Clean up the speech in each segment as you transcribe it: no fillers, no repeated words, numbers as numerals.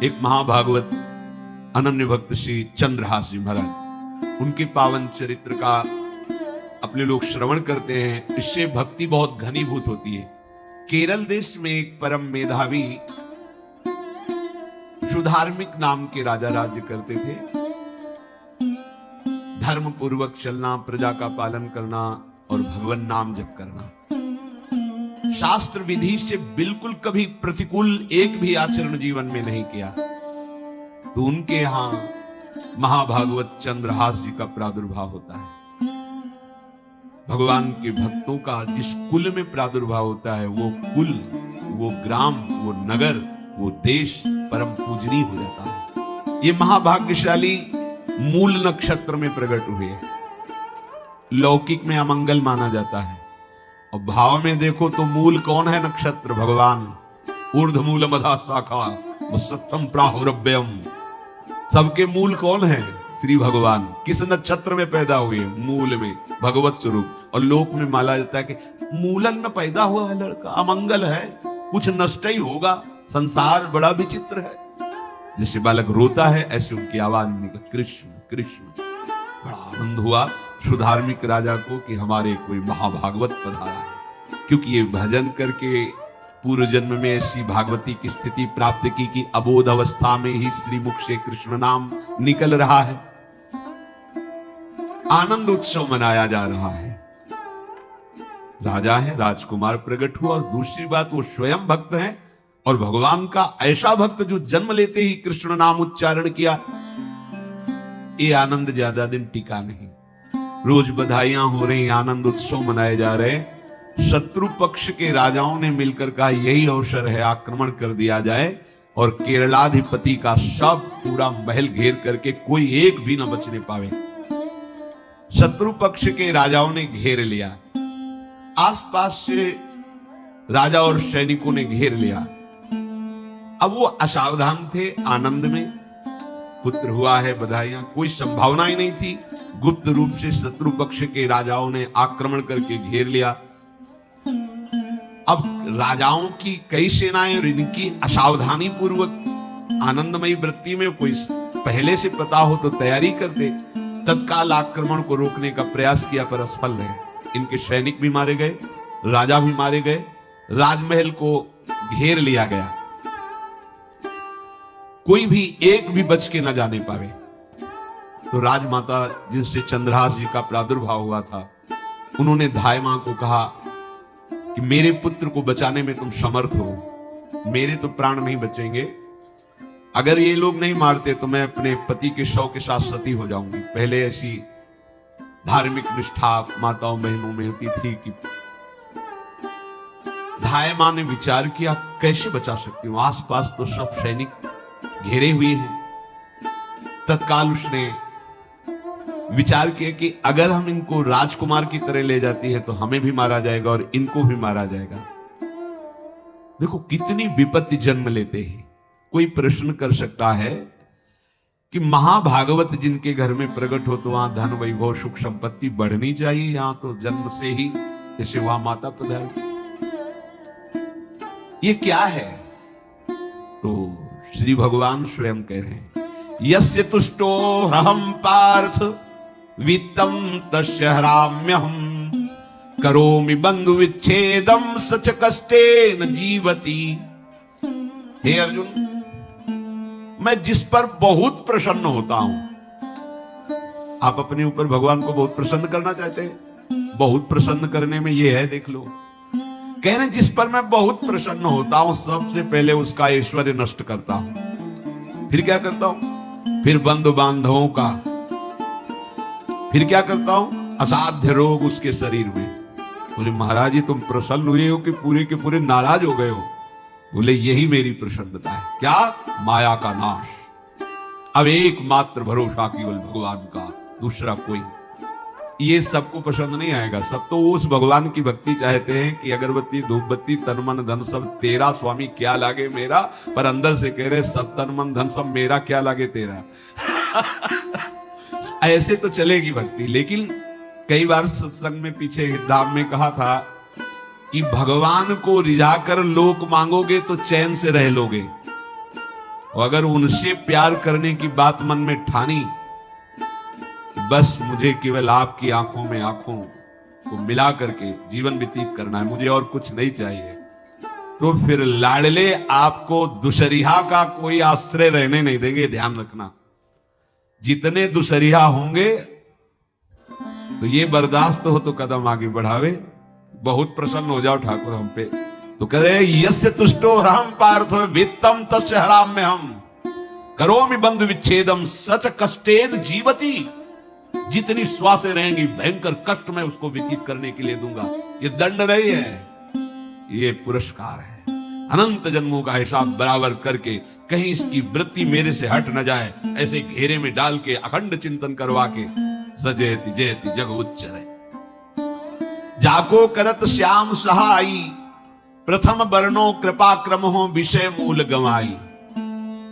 एक महाभागवत अनन्य भक्त श्री चंद्रहास जी महाराज, उनके पावन चरित्र का अपने लोग श्रवण करते हैं। इससे भक्ति बहुत घनीभूत होती है। केरल देश में एक परम मेधावी सुधार्मिक नाम के राजा राज्य करते थे। धर्म पूर्वक चलना, प्रजा का पालन करना और भगवान नाम जप करना, शास्त्र विधि से बिल्कुल कभी प्रतिकूल एक भी आचरण जीवन में नहीं किया। तो उनके यहां महाभागवत चंद्रहास जी का प्रादुर्भाव होता है। भगवान के भक्तों का जिस कुल में प्रादुर्भाव होता है, वो कुल, वो ग्राम, वो नगर, वो देश परम पूजनीय हो जाता है। ये महाभाग्यशाली मूल नक्षत्र में प्रकट हुए। लौकिक में अमंगल माना जाता है और भाव में देखो तो मूल कौन है? नक्षत्र भगवान। ऊर्ध्व मूल मधा शाखा सत्यम प्राहुरभ्यम। सबके मूल कौन है? श्री भगवान। किस नक्षत्र में पैदा हुए? मूल में, भगवत स्वरूप। और लोक में माना जाता है कि मूलन में पैदा हुआ है लड़का, अमंगल है, कुछ नष्ट ही होगा, संसार बड़ा विचित्र है। जैसे बालक रोता है ऐसे उनकी आवाज निकल, कृष्ण कृष्ण। बड़ा आनंद हुआ सुधार्मिक राजा को कि हमारे कोई महाभागवत पधारा है, क्योंकि ये भजन करके पूर्व जन्म में ऐसी भागवती की स्थिति प्राप्त की कि अबोध अवस्था में ही श्री मुख से कृष्ण नाम निकल रहा है। आनंद उत्सव मनाया जा रहा है। राजा है, राजकुमार प्रकट हुआ। और दूसरी बात, वो स्वयं भक्त है और भगवान का ऐसा भक्त जो जन्म लेते ही कृष्ण नाम उच्चारण किया। ये आनंद ज्यादा दिन टिका नहीं। रोज बधाइयां हो रही, आनंद उत्सव मनाए जा रहे। शत्रु पक्ष के राजाओं ने मिलकर कहा यही अवसर है, आक्रमण कर दिया जाए और केरलाधिपति का सब पूरा महल घेर करके कोई एक भी न बचने पावे। शत्रु पक्ष के राजाओं ने घेर लिया। आसपास से राजा और सैनिकों ने घेर लिया। अब वो असावधान थे, आनंद में पुत्र हुआ है, बधाइयां, कोई संभावना ही नहीं थी। गुप्त रूप से शत्रु पक्ष के राजाओं ने आक्रमण करके घेर लिया। अब राजाओं की कई सेनाएं और इनकी असावधानी पूर्वक आनंदमयी वृत्ति में कोई पहले से पता हो तो तैयारी करते, तत्काल आक्रमण को रोकने का प्रयास किया पर असफल रहे। इनके सैनिक भी मारे गए, राजा भी मारे गए, राजमहल को घेर लिया गया, कोई भी एक भी बच के न जाने पावे। तो राजमाता जिनसे चंद्रहास जी का प्रादुर्भाव हुआ था, उन्होंने धाय मां को कहा कि मेरे पुत्र को बचाने में तुम समर्थ हो, मेरे तो प्राण नहीं बचेंगे, अगर ये लोग नहीं मारते तो मैं अपने पति के शव के साथ सती हो जाऊंगी। पहले ऐसी धार्मिक निष्ठा माताओं बहनों में होती थी कि धाय मां ने विचार किया कैसे बचा सकती हूं, आसपास तो सब सैनिक घेरे हुए हैं। तत्काल उसने विचार किया कि अगर हम इनको राजकुमार की तरह ले जाती है तो हमें भी मारा जाएगा और इनको भी मारा जाएगा। देखो कितनी विपत्ति जन्म लेते हैं। कोई प्रश्न कर सकता है कि महाभागवत जिनके घर में प्रकट हो तो वहां धन वैभव सुख संपत्ति बढ़नी चाहिए, यहां तो जन्म से ही जैसे वहां माता पधारी, ये क्या है? तो श्री भगवान स्वयं कह रहे हैं, यस्य तुष्टो रहम पार्थ वित्तम तस्य हराम्यहम करोमि बंधु विच्छेदम सच कष्टेन जीवति। हे अर्जुन, मैं जिस पर बहुत प्रसन्न होता हूं, आप अपने ऊपर भगवान को बहुत प्रसन्न करना चाहते हैं? बहुत प्रसन्न करने में ये है, देख लो, कह रहे जिस पर मैं बहुत प्रसन्न होता हूं सबसे पहले उसका ऐश्वर्य नष्ट करता हूं। फिर क्या करता हूं? फिर बंधु बांधवों का। फिर क्या करता हूं? असाध्य रोग उसके शरीर में। बोले महाराज जी तुम प्रसन्न हुए हो कि पूरे के पूरे नाराज हो गए हो? बोले यही मेरी प्रसन्नता है। क्या? माया का नाश। अब एकमात्र भरोसा केवल भगवान का, दूसरा कोई। ये सबको पसंद नहीं आएगा। सब तो उस भगवान की भक्ति चाहते हैं कि अगरबत्ती धूपबत्ती तन मन धन सब तेरा स्वामी, क्या लागे मेरा, पर अंदर से कह रहे सब तन मन धन सब मेरा, क्या लागे तेरा। ऐसे तो चलेगी भक्ति। लेकिन कई बार सत्संग में पीछे धाम में कहा था कि भगवान को रिझाकर लोक मांगोगे तो चैन से रह लोगे, और अगर उनसे प्यार करने की बात मन में ठानी, बस मुझे केवल आपकी आंखों में आंखों को मिला करके जीवन व्यतीत करना है, मुझे और कुछ नहीं चाहिए, तो फिर लाडले आपको दुशरिहा का कोई आश्रय रहने नहीं देंगे। ध्यान रखना, जितने दुशरिहा होंगे तो ये बर्दाश्त हो तो कदम आगे बढ़ावे। बहुत प्रसन्न हो जाओ ठाकुर हम पे, तो कह रहे यस्य तुष्टो राम पार्थ वित्तम तस्य हराम्य हम करोमि बंधु विच्छेदम सच कष्टेन जीवती। जितनी श्वासें रहेंगी भयंकर कष्ट में उसको व्यतीत करने के लिए दूंगा। ये दंड नहीं है, ये पुरस्कार है। अनंत जन्मों का हिसाब बराबर करके कहीं इसकी वृत्ति मेरे से हट न जाए, ऐसे घेरे में डाल के अखंड चिंतन करवा के सजेति जयति जग उच्चरे। जाको करत श्याम सहाई प्रथम बरनो कृपा क्रम हो विषय मूल गवाई।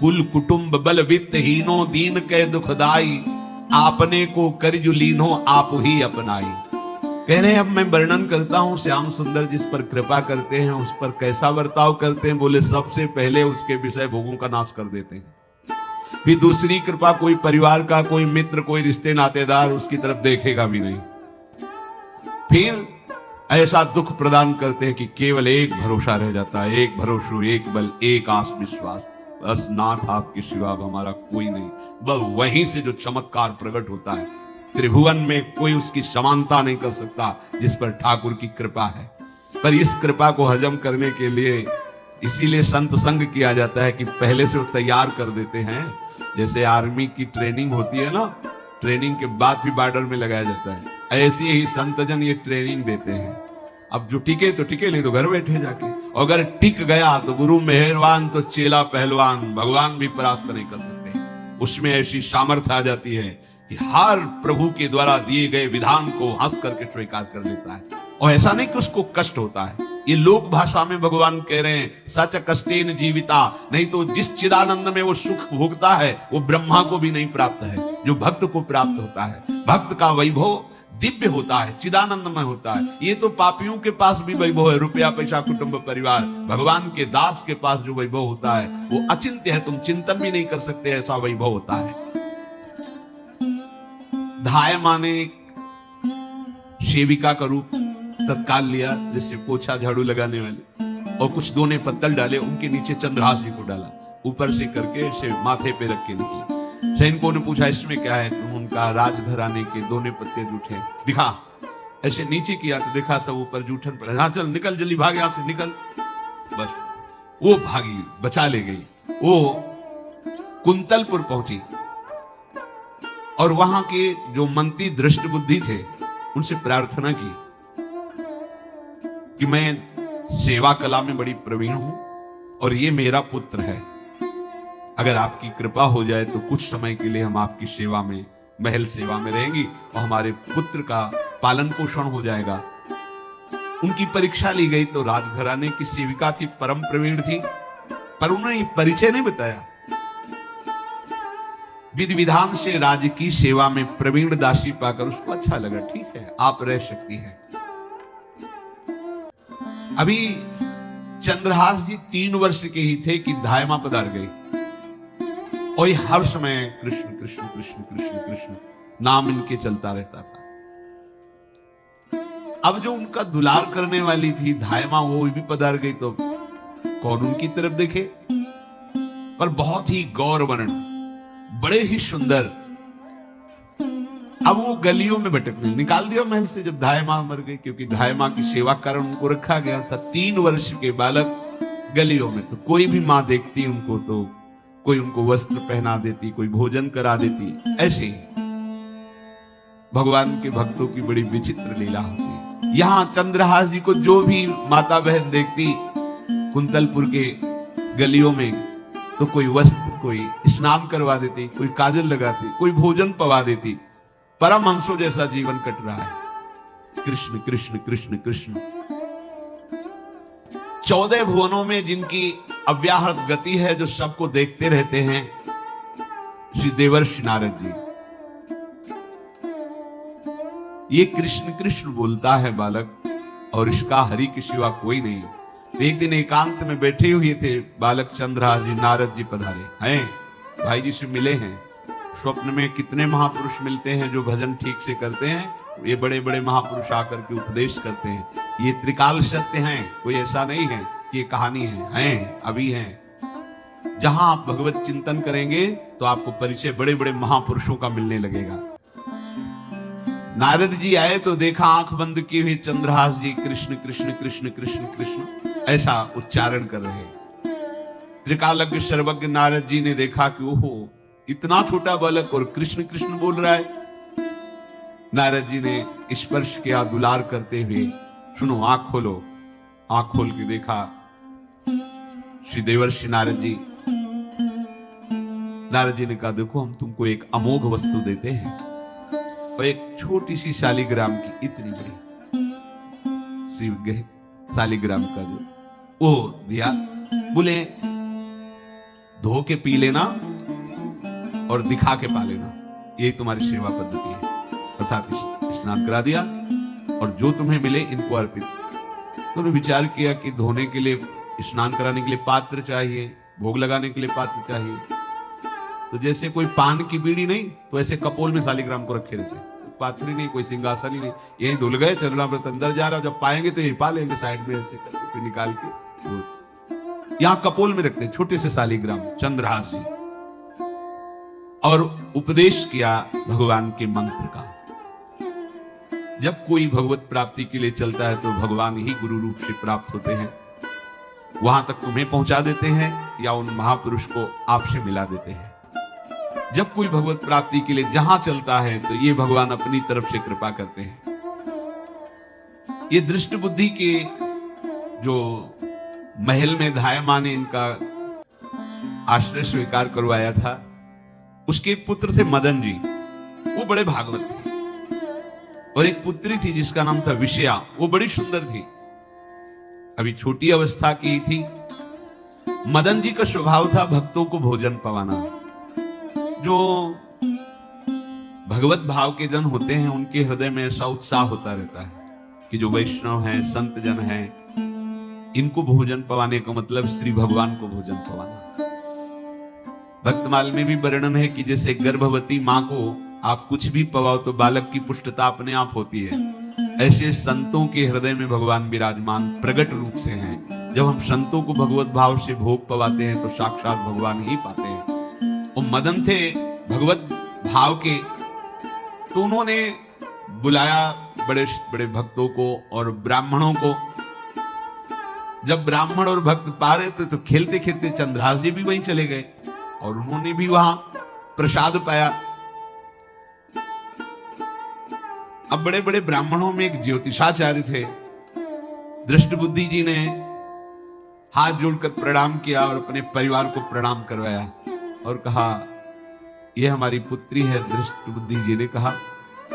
कुल कुटुंब बल वित्त हीनो दीन के दुखदाई। आपने को करजु लीनो आप ही अपनाई। कह रहे अब मैं वर्णन करता हूं श्याम सुंदर जिस पर कृपा करते हैं उस पर कैसा बर्ताव करते हैं। बोले सबसे पहले उसके विषय भोगों का नाश कर देते हैं, फिर दूसरी कृपा कोई परिवार का कोई मित्र कोई रिश्ते नातेदार उसकी तरफ देखेगा भी नहीं। फिर ऐसा दुख प्रदान करते हैं कि केवल एक भरोसा रह जाता है, एक भरोसा एक बल एक आस विश्वास, बस नाथ आपके सिवा हमारा कोई नहीं। बस वहीं से जो चमत्कार प्रकट होता है, त्रिभुवन में कोई उसकी समानता नहीं कर सकता जिस पर ठाकुर की कृपा है। पर इस कृपा को हजम करने के लिए इसीलिए संत संग किया जाता है कि पहले से वो तैयार कर देते हैं। जैसे आर्मी की ट्रेनिंग होती है ना, ट्रेनिंग के बाद भी बॉर्डर में लगाया जाता है, ऐसे ही संतजन ये ट्रेनिंग देते हैं। अब जो टिके तो टिके, नहीं तो घर बैठे जाके। अगर टिक गया तो गुरु मेहरबान, तो चेला पहलवान, भगवान भी परास्त नहीं कर सकते। उसमें ऐसी सामर्थ्य आ जाती है कि हर प्रभु के द्वारा दिए गए विधान को हंस करके स्वीकार कर लेता है। और ऐसा नहीं कि उसको कष्ट होता है, ये लोक भाषा में भगवान कह रहे हैं सच कष्टेन जीविता। नहीं तो जिस चिदानंद में वो सुख भोगता है वो ब्रह्मा को भी नहीं प्राप्त है, जो भक्त को प्राप्त होता है। भक्त का वैभव दिव्य होता है, चिदानंदमय होता है। ये तो पापियों के पास भी वैभव है, रुपया पैसा कुटुंब परिवार। भगवान के दास के पास जो वैभव होता है वो अचिंत्य है, तुम चिंतन भी नहीं कर सकते, ऐसा वैभव होता है। धाय माने सेविका का रूप तत्काल लिया, जिससे पोछा झाड़ू लगाने वाले, और कुछ दोने पत्तल डाले, उनके नीचे चंद्रहास जी को डाला, ऊपर से करके इसे माथे पे रख के निकले। सैनिकों ने पूछा इसमें क्या है, तुम उनका राजघराने के दोने पत्ते जूठे दिखा। ऐसे नीचे किया तो देखा सब ऊपर जूठन पड़े। हाँ चल निकल जल्दी, भाग यहां से निकल। बस वो भागी, बचा ले गई। वो कुंतलपुर पहुंची और वहां के जो मंत्री दृष्ट बुद्धि थे उनसे प्रार्थना की कि मैं सेवा कला में बड़ी प्रवीण हूं और ये मेरा पुत्र है, अगर आपकी कृपा हो जाए तो कुछ समय के लिए हम आपकी सेवा में, महल सेवा में रहेंगी और हमारे पुत्र का पालन पोषण हो जाएगा। उनकी परीक्षा ली गई तो राजघराने की सेविका थी, परम प्रवीण थी, पर उन्होंने परिचय नहीं बताया। विधि विधान से राज्य की सेवा में प्रवीण दासी पाकर उसको अच्छा लगा, ठीक है आप रह सकती हैं। अभी चंद्रहास जी 3 वर्ष के ही थे कि धायमा पधार गई और ये हर समय कृष्ण कृष्ण कृष्ण कृष्ण कृष्ण नाम इनके चलता रहता था। अब जो उनका दुलार करने वाली थी धायमा, वो भी पधार गई तो कौन उनकी तरफ देखे। पर बहुत ही गौर वर्णन, बड़े ही सुंदर। अब वो गलियों में भटकने, निकाल दिया महल से जब धायमा मर गई, क्योंकि धायमा की सेवा कारण उनको रखा गया था। 3 वर्ष के बालक गलियों में, तो कोई भी मां देखती उनको तो कोई उनको वस्त्र पहना देती, कोई भोजन करा देती। ऐसे ही भगवान के भक्तों की बड़ी विचित्र लीला होती है। यहां चंद्रहास जी को जो भी माता बहन देखती कुंतलपुर के गलियों में, तो कोई वस्त्र, कोई स्नान करवा देती, कोई काजल लगाती, कोई भोजन पवा देती। परमहंसों जैसा जीवन कट रहा है। कृष्ण कृष्ण कृष्ण कृष्ण। 14 भुवनों में जिनकी अव्याहत गति है, जो सबको देखते रहते हैं, श्री देवर्षि नारद जी। ये कृष्ण कृष्ण बोलता है बालक, और इसका हरि के सिवा कोई नहीं। एक दिन एकांत में बैठे हुए थे बालक चंद्रहास जी, नारद जी पधारे हैं, भाई जी से मिले हैं। स्वप्न में कितने महापुरुष मिलते हैं जो भजन ठीक से करते हैं, ये बड़े बड़े महापुरुष आकर के उपदेश करते हैं। ये त्रिकाल सत्य हैं, कोई ऐसा नहीं है कि ये कहानी हैं, अभी हैं। जहां आप भगवत चिंतन करेंगे तो आपको परिचय बड़े बड़े महापुरुषों का मिलने लगेगा। नारद जी आए तो देखा आंख बंद किए हुए चंद्रहास जी कृष्ण कृष्ण कृष्ण कृष्ण कृष्ण ऐसा उच्चारण कर रहे हैं। त्रिकालज्ञ सर्वज्ञ नारद जी ने देखा कि ओहो, इतना छोटा बालक और कृष्ण कृष्ण बोल रहा है। नारद जी ने स्पर्श किया दुलार करते हुए, सुनो आंख खोलो। आंख खोल के देखा श्री देवर्षि नारद जी। नारद जी ने कहा देखो हम तुमको एक अमोघ वस्तु देते हैं, और एक छोटी सी शालिग्राम की इतनी बड़ी शिव शालिग्राम का जो वो दिया। बोले धो के पी लेना और दिखा के पा लेना, यही तुम्हारी सेवा पद्धति है। अर्थात स्नान करा दिया और जो तुम्हें मिले इनको अर्पित। तो उन्होंने विचार किया कि धोने के लिए, स्नान कराने के लिए पात्र चाहिए, भोग लगाने के लिए पात्र चाहिए। तो जैसे कोई पान की बीड़ी नहीं, तो ऐसे कपोल में शालिग्राम को रखे रहते, पात्री नहीं, कोई सिंहासन ही नहीं, यही धुल गए। चरणामृत अंदर जा रहा, जब पाएंगे तो यही पा लेंगे, साइड में ऐसे करके फिर निकाल के यहां कपोल में रखते छोटे से शालिग्राम चंद्रहास जी। और उपदेश किया भगवान के मंत्र का। जब कोई भगवत प्राप्ति के लिए चलता है तो भगवान ही गुरु रूप से प्राप्त होते हैं, वहां तक तुम्हें पहुंचा देते हैं या उन महापुरुष को आपसे मिला देते हैं। जब कोई भगवत प्राप्ति के लिए जहां चलता है तो ये भगवान अपनी तरफ से कृपा करते हैं। ये दृष्ट बुद्धि के जो महल में धायमान ने इनका आश्रय स्वीकार करवाया था, उसके एक पुत्र थे मदन जी, वो बड़े भागवत थे। और एक पुत्री थी जिसका नाम था विषया, वो बड़ी सुंदर थी, अभी छोटी अवस्था की थी। मदन जी का स्वभाव था भक्तों को भोजन पवाना। जो भगवत भाव के जन होते हैं उनके हृदय में ऐसा उत्साह होता रहता है कि जो वैष्णव हैं, संत जन हैं, इनको भोजन पवाने का मतलब श्री भगवान को भोजन पवाना। भक्तमाल में भी वर्णन है कि जैसे गर्भवती मां को आप कुछ भी पवाओ तो बालक की पुष्टता अपने आप होती है, ऐसे संतों के हृदय में भगवान विराजमान प्रकट रूप से हैं। जब हम संतों को भगवत भाव से भोग पवाते हैं तो साक्षात भगवान ही पाते हैं। वो मदन थे भगवत भाव के, तो उन्होंने बुलाया बड़े बड़े भक्तों को और ब्राह्मणों को। जब ब्राह्मण और भक्त पा रहे थे तो खेलते खेलते चंद्रहास जी भी वहीं चले गए और उन्होंने भी वहां प्रसाद पाया। अब बड़े बड़े ब्राह्मणों में एक ज्योतिषाचार्य थे। दृष्ट बुद्धि जी ने हाथ जोड़कर प्रणाम किया और अपने परिवार को प्रणाम करवाया और कहा यह हमारी पुत्री है। दृष्ट बुद्धि जी ने कहा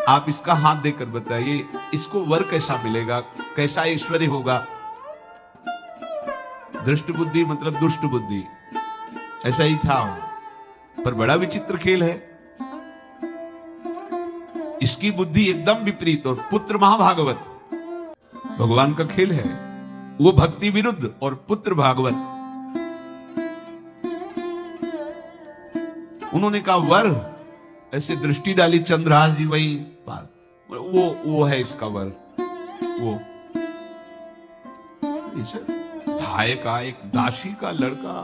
आप इसका हाथ देकर बताइए इसको वर कैसा मिलेगा, कैसा ऐश्वर्य होगा। दृष्ट बुद्धि मतलब दुष्ट बुद्धि, ऐसा ही था। पर बड़ा विचित्र खेल है, इसकी बुद्धि एकदम विपरीत और पुत्र महाभागवत। भगवान का खेल है, वो भक्ति विरुद्ध और पुत्र भागवत। उन्होंने कहा वर, ऐसे दृष्टि डाली चंद्रहास जी वहीं पार, वो है इसका वर। वो धाय का एक दासी का लड़का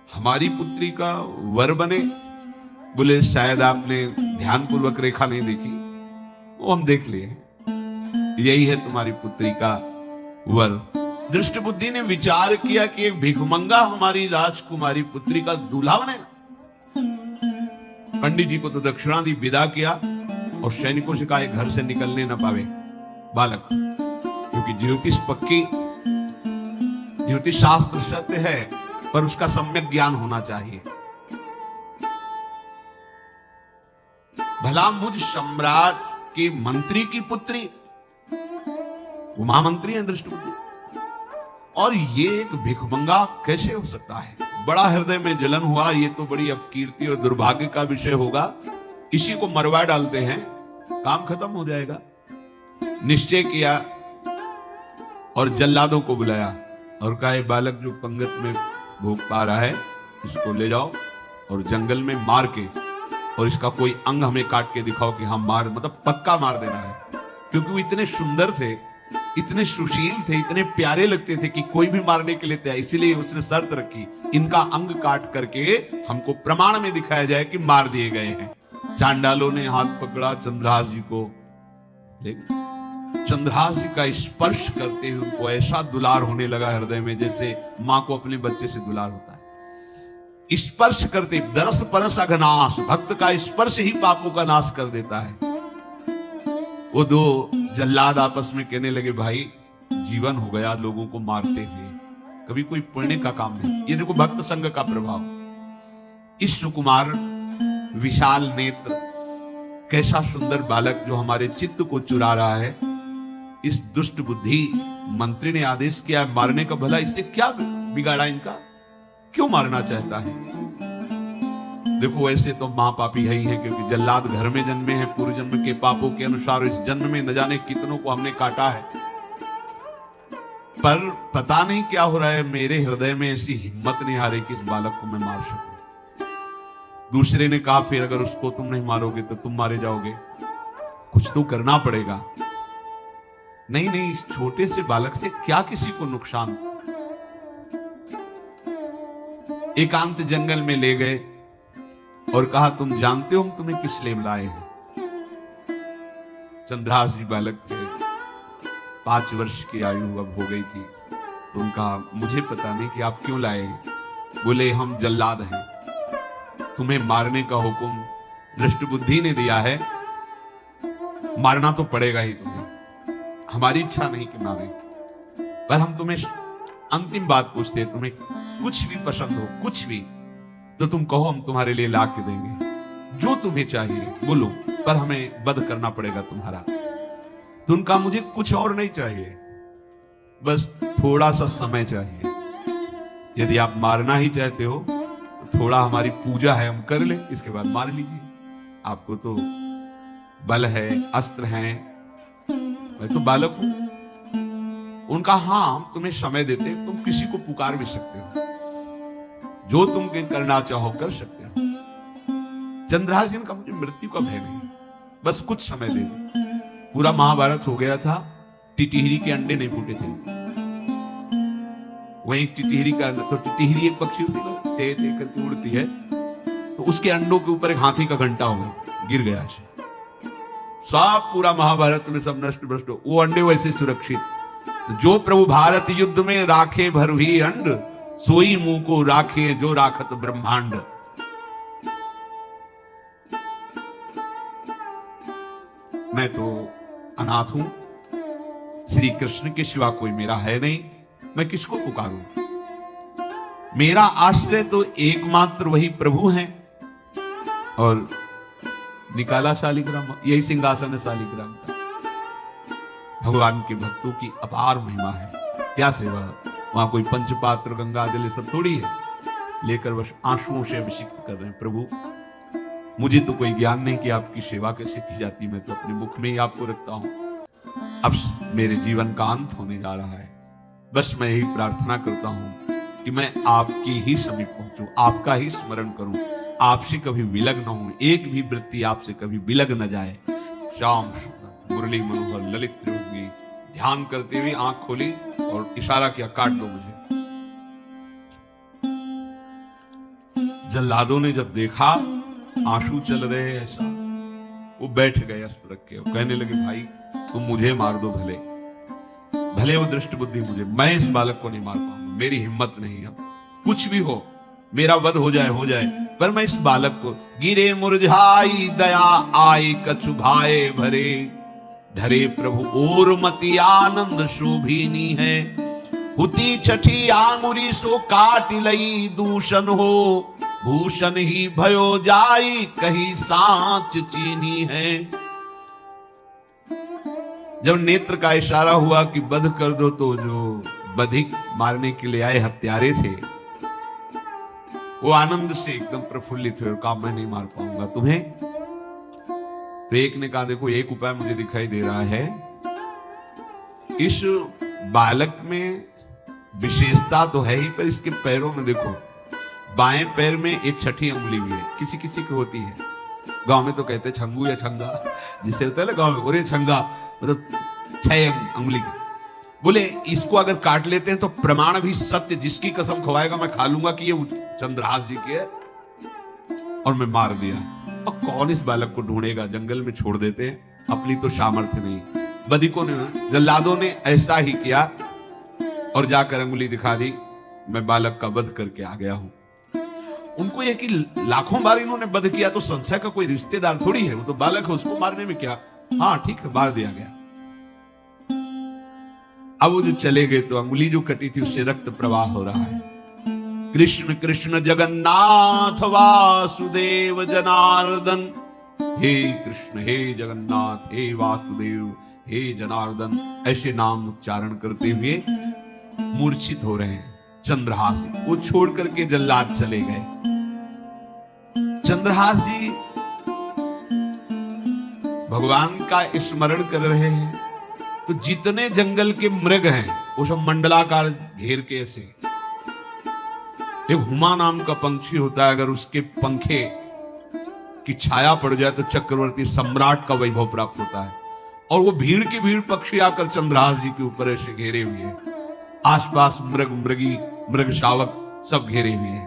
हमारी पुत्री का वर बने। बोले शायद आपने ध्यान पूर्वक रेखा नहीं देखी, वो हम देख लिए, यही है तुम्हारी पुत्री का वर। दृष्ट बुद्धि ने विचार किया कि एक भिखमंगा हमारी राजकुमारी पुत्री का दूल्हा बनेगा। पंडित जी को तो दक्षिणा दी, विदा किया और सैनिकों से कहा घर से निकलने न पावे बालक, क्योंकि ज्योतिष पक्की, ज्योतिष शास्त्र सत्य है पर उसका सम्यक ज्ञान होना चाहिए। भला मुझ सम्राट के मंत्री की पुत्री, वो महामंत्री है दृष्ट बुद्धि, और ये एक भिखमंगा कैसे हो सकता है। बड़ा हृदय में जलन हुआ, ये तो बड़ी अपकीर्ति और दुर्भाग्य का विषय होगा, इसी को मरवा डालते हैं, काम खत्म हो जाएगा। निश्चय किया और जल्लादों को बुलाया, और कहा ये बालक जो पंगत में भोग पा रहा है, इसको ले जाओ और जंगल में मार के, और इसका कोई अंग हमें काट के दिखाओ कि हम मार, मतलब पक्का मार देना है। क्योंकि वो इतने सुंदर थे, इतने सुशील थे, इतने प्यारे लगते थे कि कोई भी मारने के लिए तैयार। इसीलिए उसने शर्त रखी, इनका अंग काट करके हमको प्रमाण में दिखाया जाए कि मार दिए गए हैं। चांडालों ने हाथ पकड़ा चंद्रहास जी को, लेकिन चंद्रहास जी का स्पर्श करते हुए उनको ऐसा दुलार होने लगा हृदय में, जैसे मां को अपने बच्चे से दुलार होता है। स्पर्श करते, दरस परस अघनाश, भक्त का स्पर्श ही पापों का नाश कर देता है। वो दो जल्लाद आपस में कहने लगे, भाई जीवन हो गया लोगों को मारते हुए, कभी कोई पुण्य का काम नहीं। ये देखो भक्त संग का प्रभाव। इस सुकुमार विशाल नेत्र, कैसा सुंदर बालक जो हमारे चित्त को चुरा रहा है, इस दुष्ट बुद्धि मंत्री ने आदेश किया मारने का। भला इससे क्या बिगाड़ा इनका, क्यों मारना चाहता है? देखो वैसे तो मां पापी है ही है, क्योंकि जल्लाद घर में जन्मे हैं, पूर्व जन्म के पापों के अनुसार इस जन्म में न जाने कितनों को हमने काटा है। पर पता नहीं क्या हो रहा है, मेरे हृदय में ऐसी हिम्मत नहीं आ रही कि इस बालक को मैं मार सकूं। दूसरे ने कहा फिर अगर उसको तुम नहीं मारोगे तो तुम मारे जाओगे, कुछ तो करना पड़ेगा। नहीं नहीं, इस छोटे से बालक से क्या किसी को नुकसान। एकांत जंगल में ले गए और कहा तुम जानते हो हम तुम्हें किस लिए लाए हैं? चंद्रहास जी बालक थे, 5 वर्ष की आयु अब हो गई थी। तो उनका मुझे पता नहीं कि आप क्यों लाए हैं। बोले हम जल्लाद हैं, तुम्हें मारने का हुक्म दृष्ट बुद्धि ने दिया है, मारना तो पड़ेगा ही तुम्हें। हमारी इच्छा नहीं कि मारे, पर हम तुम्हें अंतिम बात पूछते हैं, तुम्हें कुछ भी पसंद हो, कुछ भी, तो तुम कहो हम तुम्हारे लिए ला के देंगे, जो तुम्हें चाहिए बोलो, पर हमें वध करना पड़ेगा तुम्हारा। तो उनका मुझे कुछ और नहीं चाहिए, बस थोड़ा सा समय चाहिए। यदि आप मारना ही चाहते हो तो थोड़ा हमारी पूजा है हम कर ले, इसके बाद मार लीजिए। आपको तो बल है, अस्त्र हैं, मैं तो बालक हूं। उनका हाँ हम तुम्हें समय देते, तुम किसी को पुकार भी सकते हो, जो तुम करना चाहो कर सकते हो। चंद्रहास जी का मुझे मृत्यु का भय नहीं, बस कुछ समय दे दो। पूरा महाभारत हो गया था, टिटिहरी के अंडे नहीं फूटे थे। वहीं टिटिहरी का, तो टिटिहरी एक पक्षी होती है, टे टे करके उड़ती है, तो उसके अंडों के ऊपर एक हाथी का घंटा हो गया, गिर गया ऐसे। सब पूरा महाभारत में सब नष्ट भ्रष्ट, वो अंडे वैसे सुरक्षित। जो प्रभु भारत युद्ध में राखे भरही अंड, सोई मुंह को राखे जो राखत ब्रह्मांड। मैं तो अनाथ हूं, श्री कृष्ण के सिवा कोई मेरा है नहीं, मैं किसको पुकारूं? मेरा आश्रय तो एकमात्र वही प्रभु हैं। और निकाला शालिग्राम, यही सिंहासन है शालिग्राम का। भगवान के भक्तों की अपार महिमा है, क्या सेवा। वहां कोई पंचपात्र गंगा जल सब थोड़ी है, लेकर बस आंसुओं से अभिषिक्त कर रहे हैं। प्रभु मुझे तो कोई ज्ञान नहीं कि आपकी सेवा कैसे की जाती, मैं तो अपने मुख में ही आपको रखता हूं। अब मेरे जीवन का अंत होने जा रहा है, बस मैं यही प्रार्थना करता हूं कि मैं आपके ही समीप पहुंचूं, आपका ही स्मरण करूं, आपसे कभी विलग न हूं, एक भी वृत्ति आपसे कभी विलग न जाए। श्याम सुंदर मुरली मनोहर ललित त्रिभुगी ध्यान करते हुए आंख खोली और इशारा किया, काट दो मुझे। जल्लादों ने जब देखा आंसू चल रहे हैं ऐसा, वो बैठ गए अस्त्र रख के, कहने लगे भाई तुम मुझे मार दो, भले भले वो दृष्ट बुद्धि मुझे, मैं इस बालक को नहीं मार पाऊंगा, मेरी हिम्मत नहीं। अब कुछ भी हो, मेरा वध हो जाए, पर मैं इस बालक को। गिरे मुरझाई दया आई कछु भाए भरे, ढरे प्रभु और मति आनंद शोभिनी है। हुती छठी आंगुरी सो काट लई दूषण हो, भूषण ही भयो जाई कही सांच चीनी है। जब नेत्र का इशारा हुआ कि वध कर दो, तो जो बधिक मारने के लिए आए हत्यारे थे वो आनंद से एकदम प्रफुल्लित हुए और कहा मैं नहीं मार पाऊंगा तुम्हें। तो एक ने कहा देखो एक उपाय मुझे दिखाई दे रहा है, इस बालक में विशेषता तो है ही, पर इसके पैरों में देखो, बाएं पैर में एक छठी उंगली भी है, किसी किसी की होती है। गांव में तो कहते छंगू या छंगा, जिसे होता है ना गांव में, बोले छंगा मतलब 6 उंगली की। बोले इसको अगर काट लेते हैं तो प्रमाण भी सत्य, जिसकी कसम खवाएगा मैं खा लूंगा कि ये चंद्रहास जी की है, और मैं मार दिया। और कौन इस बालक को ढूंढेगा, जंगल में छोड़ देते हैं, अपनी तो सामर्थ्य नहीं। बदिकों ने, जल्लादों ने ऐसा ही किया और जाकर अंगुली दिखा दी, मैं बालक का वध करके आ गया हूं। उनको यह कि लाखों बार इन्होंने वध किया तो संशय का कोई रिश्तेदार थोड़ी है, वो तो बालक है, उसको मारने में क्या, हाँ ठीक है मार दिया गया। अब वो जो चले गए तो अंगुली जो कटी थी उससे रक्त प्रवाह हो रहा है। कृष्ण कृष्ण जगन्नाथ वासुदेव जनार्दन, हे कृष्ण हे जगन्नाथ हे वासुदेव हे जनार्दन, ऐसे नाम उच्चारण करते हुए मूर्छित हो रहे हैं चंद्रहास। वो छोड़ करके जल्लाद चले गए। चंद्रहास जी भगवान का स्मरण कर रहे हैं, तो जितने जंगल के मृग हैं वो सब मंडलाकार घेर के ऐसे। एक हुमा नाम का पंछी होता है, अगर उसके पंखे की छाया पड़ जाए तो चक्रवर्ती सम्राट का वैभव प्राप्त होता है। और वो भीड़ की भीड़ पक्षी आकर चंद्रहास जी के ऊपर ऐसे घेरे हुए हैं, आसपास मृग मृगी मृग शावक सब घेरे हुए हैं।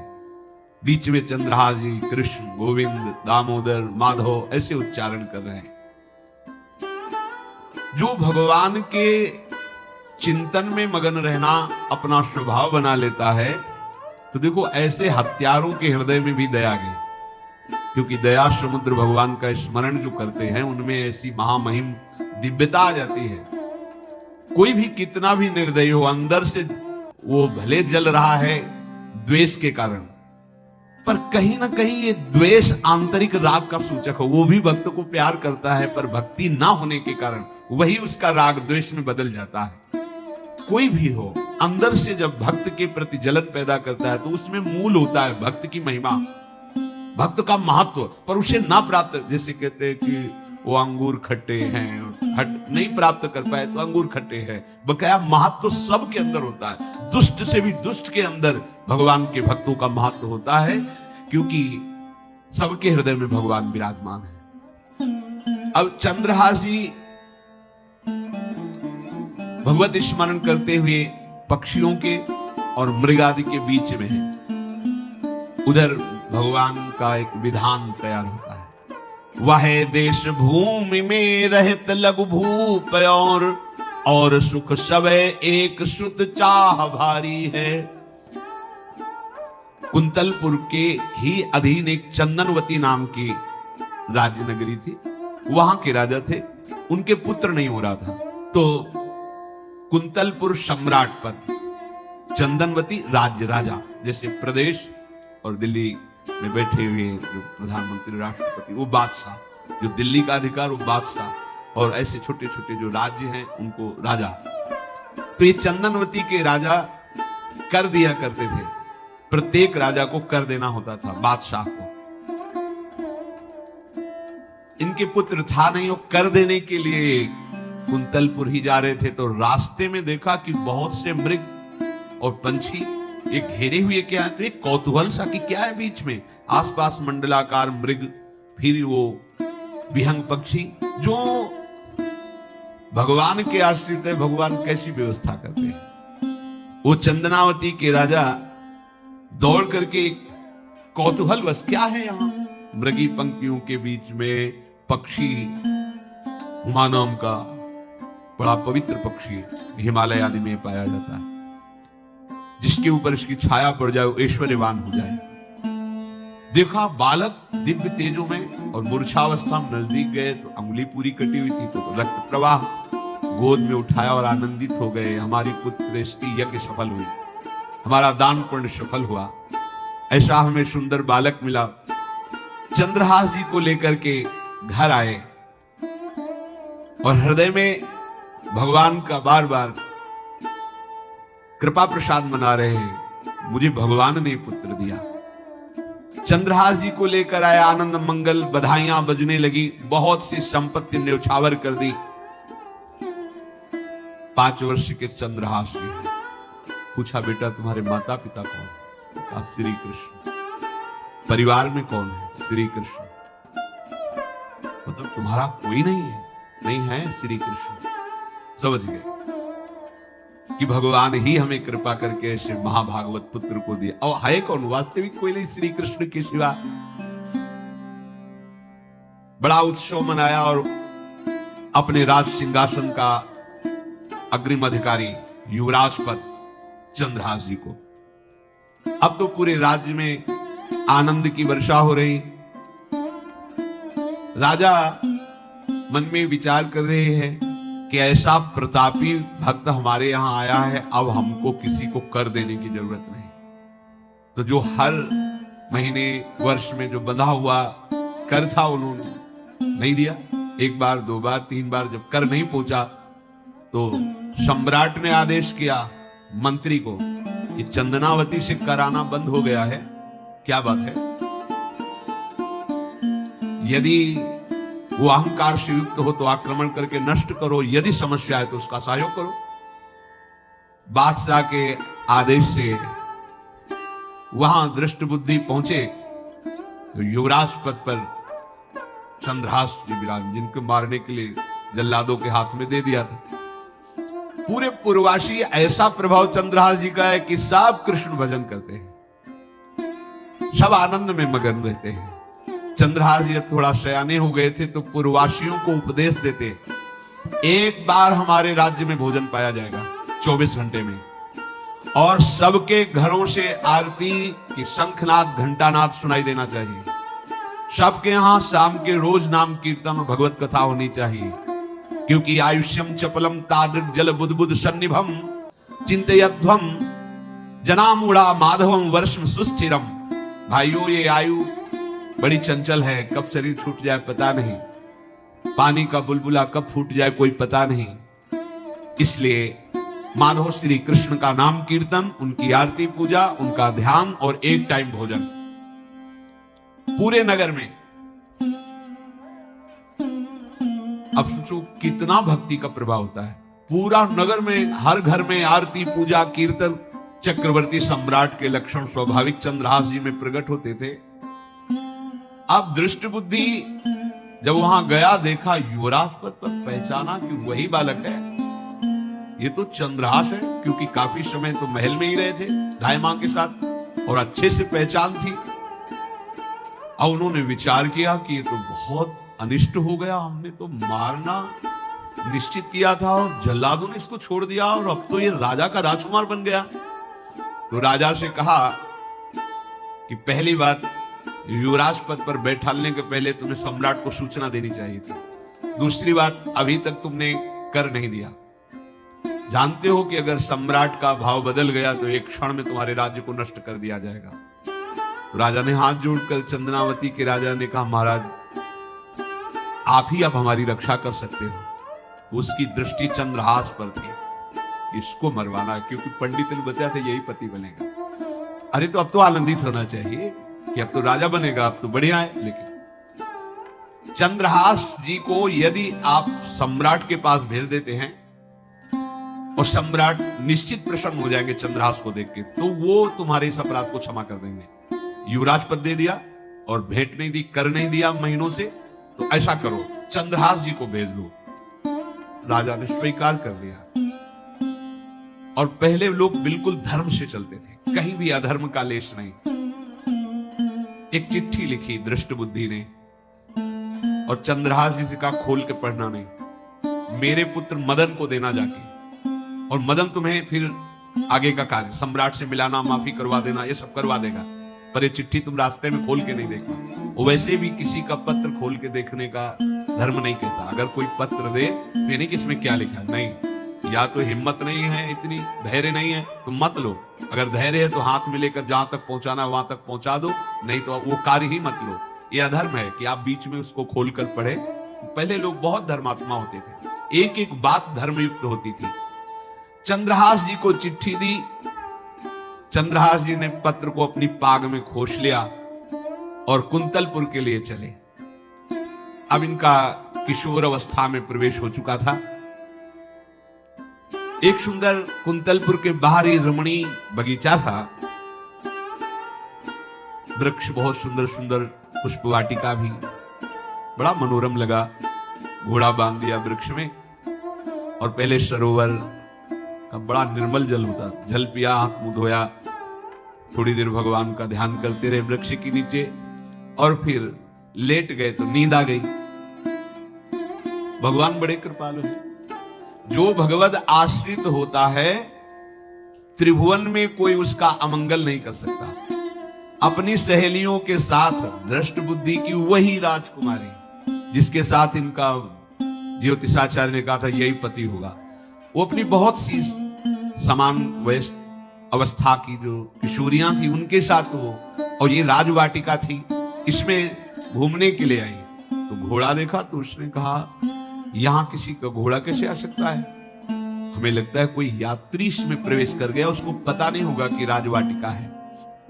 बीच में चंद्रहास जी कृष्ण गोविंद दामोदर माधव ऐसे उच्चारण कर रहे हैं। जो भगवान के चिंतन में मगन रहना अपना स्वभाव बना लेता है, तो देखो ऐसे हत्यारों के हृदय में भी दया गई, क्योंकि दया समुद्र भगवान का स्मरण जो करते हैं उनमें ऐसी महामहिम दिव्यता आ जाती है। कोई भी कितना भी निर्दयी हो, अंदर से वो भले जल रहा है द्वेष के कारण, पर कहीं ना कहीं ये द्वेष आंतरिक राग का सूचक हो। वो भी भक्त को प्यार करता है, पर भक्ति ना होने के कारण वही उसका राग द्वेष में बदल जाता है। कोई भी हो, अंदर से जब भक्त के प्रति जलन पैदा करता है तो उसमें मूल होता है भक्त की महिमा, भक्त का महत्व, पर उसे ना प्राप्त, जैसे कहते हैं कि वो अंगूर खट्टे हैं, हट नहीं प्राप्त कर पाए तो अंगूर खट्टे हैं, बकाया महत्व सब के अंदर होता है। दुष्ट से भी दुष्ट के अंदर भगवान के भक्तों का महत्व होता है, क्योंकि सबके हृदय में भगवान विराजमान है। अब चंद्रहास जी भगवत स्मरण करते हुए पक्षियों के और मृगादि के बीच में है। उधर भगवान का एक विधान तैयार होता है, वह देश भूमि में रहत लघु भूप और सुख सबे एक सुत चाह भारी है। कुंतलपुर के ही अधीन एक चंदनवती नाम की राज्य नगरी थी, वहां के राजा थे, उनके पुत्र नहीं हो रहा था, तो कुंतलपुर सम्राट पद, चंदनवती राज्य राजा, जैसे प्रदेश और दिल्ली में बैठे हुए जो प्रधानमंत्री राष्ट्रपति वो बादशाह, जो दिल्ली का अधिकार वो बादशाह, और ऐसे छोटे छोटे जो राज्य हैं उनको राजा। तो ये चंदनवती के राजा कर दिया करते थे, प्रत्येक राजा को कर देना होता था बादशाह को। इनके पुत्र था नहीं, वो कर देने के लिए कुंतलपुर ही जा रहे थे, तो रास्ते में देखा कि बहुत से मृग और पंछी एक घेरे हुए क्या है, तो एक कौतूहल सा कि क्या है बीच में, आसपास मंडलाकार मृग, फिर वो विहंग पक्षी जो भगवान के आश्रित है, भगवान कैसी व्यवस्था करते हैं। वो चंदनावती के राजा दौड़ करके कौतूहल बस क्या है यहाँ, मृगी पंक्तियों के बीच में पक्षी, हुमा नाम का बड़ा पवित्र पक्षी हिमालय आदि में पाया जाता है, जिसके ऊपर इसकी छाया पड़ जाए वो ऐश्वर्यवान हो जाए। देखा बालक दिव्य तेजों में, और मूर्छावस्था में नजदीक गए तो अंगुली पूरी कटी हुई थी, तो रक्त प्रवाह, गोद में उठाया और आनंदित हो गए, हमारी पुत्रेष्टि यज्ञ सफल हुई, हमारा दान पुण्य सफल हुआ, ऐसा हमें सुंदर बालक मिला। चंद्रहास जी को लेकर के घर आए और हृदय में भगवान का बार बार कृपा प्रसाद मना रहे हैं, मुझे भगवान ने पुत्र दिया। चंद्रहास जी को लेकर आए, आनंद मंगल बधाइयां बजने लगी, बहुत सी संपत्ति न्यौछावर कर दी। 5 वर्ष के चंद्रहास जी पूछा बेटा तुम्हारे माता पिता कौन? कहा श्री कृष्ण। परिवार में कौन है? श्री कृष्ण। मतलब तुम्हारा कोई नहीं है? नहीं है, श्री कृष्ण। समझ गए कि भगवान ही हमें कृपा करके ऐसे महाभागवत पुत्र को दिया। और है कौन? वास्तविक कोई नहीं, श्री कृष्ण के सिवा। बड़ा उत्सव मनाया और अपने राज सिंहासन का अग्रिम अधिकारी युवराज पद चंद्रहास जी को। अब तो पूरे राज्य में आनंद की वर्षा हो रही। राजा मन में विचार कर रहे हैं कि ऐसा प्रतापी भक्त हमारे यहां आया है, अब हमको किसी को कर देने की जरूरत नहीं। तो जो हर महीने वर्ष में जो बंधा हुआ कर था उन्होंने नहीं दिया। एक बार, दो बार, तीन बार जब कर नहीं पहुंचा तो सम्राट ने आदेश किया मंत्री को कि चंदनावती से कर आना बंद हो गया है। क्या बात है? यदि वो अहंकार से युक्त हो तो आक्रमण करके नष्ट करो, यदि समस्या है तो उसका सहयोग करो। बादशाह के आदेश से वहां दृष्ट बुद्धि पहुंचे तो युवराज पद पर चंद्रहास जी विराज, जिनको मारने के लिए जल्लादों के हाथ में दे दिया था। पूरे पूर्वासी ऐसा प्रभाव चंद्रहास जी का है कि सब कृष्ण भजन करते हैं, सब आनंद में मगन रहते हैं। चंद्रहास जी थोड़ा सयाने हो गए थे तो पूर्ववासियों को उपदेश देते, एक बार हमारे राज्य में भोजन पाया जाएगा 24 घंटे में, और सबके घरों से आरती की शंखनाद घंटानाद सुनाई देना चाहिए। सबके यहां शाम के रोज नाम कीर्तन और भगवत कथा होनी चाहिए, क्योंकि आयुष्यम चपलम तादृक जल बुद्बुद सन्निभम चिंतयध्वम जनामूढ़ा माधवम वर्षम सुस्थिरम। भाइयों, ये आयु बड़ी चंचल है, कब शरीर छूट जाए पता नहीं, पानी का बुलबुला कब फूट जाए कोई पता नहीं। इसलिए माधव श्री कृष्ण का नाम कीर्तन, उनकी आरती पूजा, उनका ध्यान और एक टाइम भोजन पूरे नगर में। अब सोचो कितना भक्ति का प्रभाव होता है। पूरा नगर में, हर घर में आरती पूजा कीर्तन। चक्रवर्ती सम्राट के लक्षण स्वाभाविक चंद्रहास जी में प्रकट होते थे। अब दृष्ट बुद्धि जब वहां गया, देखा युवराज पद पर, पहचाना कि वही बालक है, ये तो चंद्रहास है, क्योंकि काफी समय तो महल में ही रहे थे दाई मां के साथ और अच्छे से पहचान थी। और उन्होंने विचार किया कि ये तो बहुत अनिष्ट हो गया, हमने तो मारना निश्चित किया था और जल्लादों ने इसको छोड़ दिया और अब तो ये राजा का राजकुमार बन गया। तो राजा से कहा कि पहली बात, युवराज पद पर बैठालने के पहले तुम्हें सम्राट को सूचना देनी चाहिए थी। दूसरी बात, अभी तक तुमने कर नहीं दिया। जानते हो कि अगर सम्राट का भाव बदल गया तो एक क्षण में तुम्हारे राज्य को नष्ट कर दिया जाएगा। तो राजा ने हाथ जोड़कर चंदनावती के राजा ने कहा, महाराज आप ही अब हमारी रक्षा कर सकते हो। तो उसकी दृष्टि चंद्रहास पर थी, इसको मरवाना, क्योंकि पंडित ने बताया था यही पति बनेगा। अरे तो अब तो आनंदित होना चाहिए कि अब तो राजा बनेगा, अब तो बढ़िया है। लेकिन चंद्रहास जी को यदि आप सम्राट के पास भेज देते हैं और सम्राट निश्चित प्रसन्न हो जाएंगे चंद्रहास को देख के, तो वो तुम्हारे इस अपराध को क्षमा कर देंगे। युवराज पद दे दिया और भेंट नहीं दी, कर नहीं दिया महीनों से, तो ऐसा करो चंद्रहास जी को भेज दो। राजा ने स्वीकार कर लिया। और पहले लोग बिल्कुल धर्म से चलते थे, कहीं भी अधर्म का लेश नहीं। एक चिट्ठी लिखी दृष्ट बुद्धि ने और चंद्रहास जी से कहा खोल के पढ़ना नहीं, मेरे पुत्र मदन को देना जाके, और मदन तुम्हें फिर आगे का कार्य सम्राट से मिलाना, माफी करवा देना, ये सब करवा देगा। पर ये चिट्ठी तुम रास्ते में खोल के नहीं देखना। वो वैसे भी किसी का पत्र खोल के देखने का धर्म नहीं कहता। अगर कोई पत्र दे तो नहीं कि इसमें क्या लिखा है, नहीं, या तो हिम्मत नहीं है, इतनी धैर्य नहीं है तो मत लो। अगर धैर्य है तो हाथ में लेकर जहां तक पहुंचाना वहां तक पहुंचा दो, नहीं तो वो कार्य ही मत लो। ये अधर्म है कि आप बीच में उसको खोलकर पढ़े। पहले लोग बहुत धर्मात्मा होते थे, एक एक बात धर्मयुक्त होती थी। चंद्रहास जी को चिट्ठी दी, चंद्रहास जी ने पत्र को अपनी पाग में खोस लिया और कुंतलपुर के लिए चले। अब इनका किशोर अवस्था में प्रवेश हो चुका था। एक सुंदर कुंतलपुर के बाहरी रमणीय बगीचा था। वृक्ष बहुत सुंदर सुंदर, पुष्प वाटिका भी बड़ा मनोरम लगा। घोड़ा बांध दिया वृक्ष में और पहले सरोवर का बड़ा निर्मल जल होता, जल पिया, हाथ मुंह धोया, थोड़ी देर भगवान का ध्यान करते रहे वृक्ष के नीचे और फिर लेट गए तो नींद आ गई। भगवान बड़े कृपालु हैं। जो भगवद आश्रित होता है त्रिभुवन में कोई उसका अमंगल नहीं कर सकता। अपनी सहेलियों के साथ दृष्ट बुद्धि की वही राजकुमारी जिसके साथ इनका ज्योतिषाचार्य ने कहा था यही पति होगा, वो अपनी बहुत सी समान वयस्क अवस्था की जो किशोरियां थी उनके साथ वो, और ये राजवाटिका थी, इसमें घूमने के लिए आई। तो घोड़ा देखा तो उसने कहा यहां किसी का घोड़ा कैसे आ सकता है? हमें लगता है कोई यात्री इसमें प्रवेश कर गया, उसको पता नहीं होगा कि राजवाटिका है।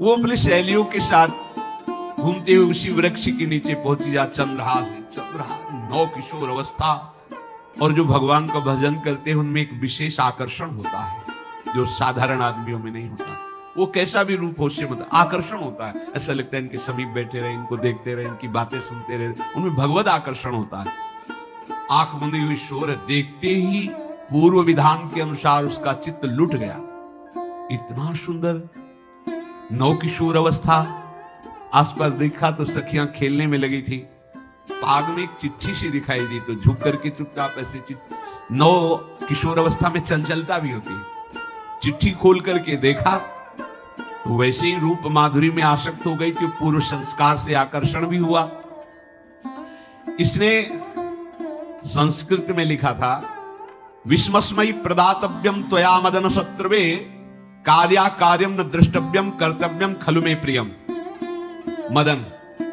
वो अपने सहेलियों के साथ घूमते हुए उसी वृक्ष के नीचे पहुंची। जा चंद्रहास नौ किशोर अवस्था, और जो भगवान का भजन करते हैं उनमें एक विशेष आकर्षण होता है जो साधारण आदमियों में नहीं होता। वो कैसा भी रूप हो से मतलब आकर्षण होता है, ऐसा लगता है इनके समीप बैठे रहे, इनको देखते रहे, इनकी बातें सुनते रहे, उनमें भगवत आकर्षण होता है। आंख बंदी हुई शोर देखते ही पूर्व विधान के अनुसार उसका चित्त लुट गया। इतना सुंदर नौ किशोर अवस्था। आसपास देखा तो सखियां खेलने में लगी थी। पाग में एक चिट्ठी सी दिखाई दी तो झुक करके चुपचाप ऐसे नौ किशोर अवस्था में चंचलता भी होती है। चिट्ठी खोल करके देखा तो वैसे ही रूप माधुरी में आसक्त हो गई थी। पूर्व संस्कार से आकर्षण भी हुआ। इसने संस्कृत में लिखा था विस्मस्मयी प्रदातव्यम त्वया मदन शत्रुवे कार्या कार्यम न द्रष्टव्यम कर्तव्यम खलु में प्रियम। मदन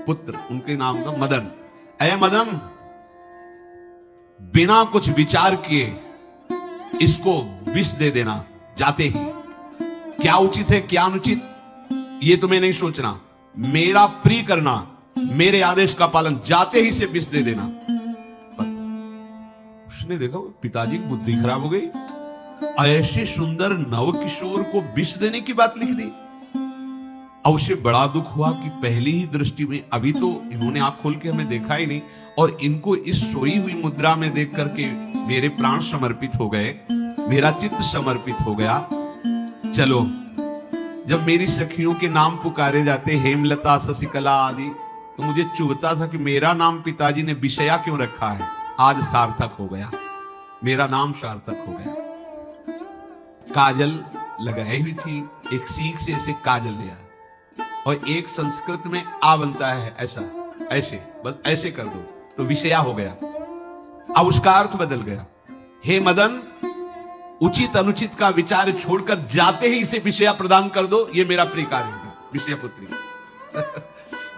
पुत्र, उनके नाम था मदन। अय मदन, बिना कुछ विचार किए इसको विष दे देना जाते ही। क्या उचित है क्या अनुचित ये तुम्हें नहीं सोचना, मेरा प्रिय करना, मेरे आदेश का पालन, जाते ही से विष दे देना। उसने देखा पिताजी की बुद्धि खराब हो गई। ऐसे सुंदर नव किशोर को विष देने की बात लिख दी। और उसे बड़ा दुख हुआ कि पहली ही दृष्टि में, अभी तो इन्होंने आंख खोल के हमें देखा ही नहीं, और इनको इस सोई हुई मुद्रा में देख करके मेरे प्राण समर्पित हो गए, मेरा चित्त समर्पित हो गया। चलो, जब मेरी सखियों के नाम पुकारे जाते हेमलता शशिकला आदि, तो मुझे चुभता था कि मेरा नाम पिताजी ने विषया क्यों रखा है। आज सार्थक हो गया, मेरा नाम सार्थक हो गया। काजल लगाई हुई थी, एक सीख से ऐसे काजल लिया, और एक संस्कृत में आ बनता है ऐसा, ऐसे, बस ऐसे कर दो तो विषया हो गया। अब उसका अर्थ बदल गया। हे मदन, उचित अनुचित का विचार छोड़कर जाते ही इसे विषया प्रदान कर दो, ये मेरा प्रिय कार्य होगा। विषय पुत्री